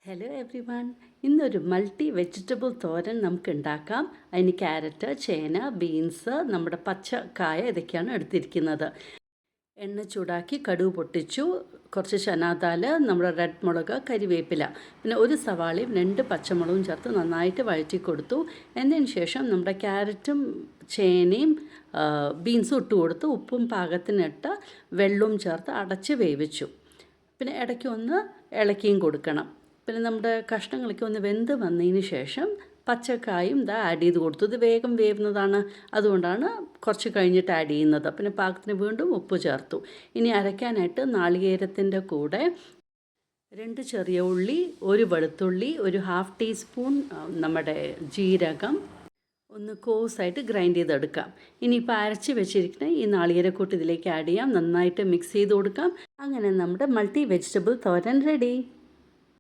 Hello every one. ഇന്നൊരു multi vegetable തോരൻ നമുക്ക് ഉണ്ടാക്കാം. അതിന് ക്യാരറ്റ്, ചേന, ബീൻസ്, നമ്മുടെ പച്ചക്കായ ഇതൊക്കെയാണ് എടുത്തിരിക്കുന്നത്. എണ്ണ ചൂടാക്കി കടുക് പൊട്ടിച്ചു, കുറച്ച് ചനാദാല്, നമ്മുടെ റെഡ് മുളക്, കരിവേപ്പില, പിന്നെ ഒരു സവാളയും 2 പച്ചമുളകും ചേർത്ത് നന്നായിട്ട് വഴറ്റി കൊടുത്തു. എന്നതിന് ശേഷം നമ്മുടെ ക്യാരറ്റും ചേനയും ബീൻസും ഇട്ട് കൊടുത്ത് ഉപ്പും പാകത്തിനിട്ട് വെള്ളവും ചേർത്ത് അടച്ച് വേവിച്ചു. പിന്നെ ഇടയ്ക്ക് ഒന്ന് ഇളക്കിയും കൊടുക്കണം. പിന്നെ നമ്മുടെ കഷ്ണങ്ങളൊക്കെ ഒന്ന് വെന്ത് വന്നതിന് ശേഷം പച്ചക്കായും ആഡ് ചെയ്ത് കൊടുത്തു. ഇത് വേഗം വേവുന്നതാണ്, അതുകൊണ്ടാണ് കുറച്ച് കഴിഞ്ഞിട്ട് ആഡ് ചെയ്യുന്നത്. പിന്നെ പാകത്തിന് വീണ്ടും ഉപ്പ് ചേർത്തു. ഇനി അരയ്ക്കാനായിട്ട് നാളികേരത്തിൻ്റെ കൂടെ 2 ചെറിയ ഉള്ളി, 1 വെളുത്തുള്ളി, ഒരു 1/2 ടീസ്പൂൺ നമ്മുടെ ജീരകം ഒന്ന് കോഴ്സായിട്ട് ഗ്രൈൻഡ് ചെയ്തെടുക്കാം. ഇനിയിപ്പോൾ അരച്ച് വെച്ചിരിക്കുന്ന ഈ നാളികേരക്കൂട്ട് ഇതിലേക്ക് ആഡ് ചെയ്യാം. നന്നായിട്ട് മിക്സ് ചെയ്ത് കൊടുക്കാം. അങ്ങനെ നമ്മുടെ മൾട്ടി വെജിറ്റബിൾ തോരൻ റെഡി.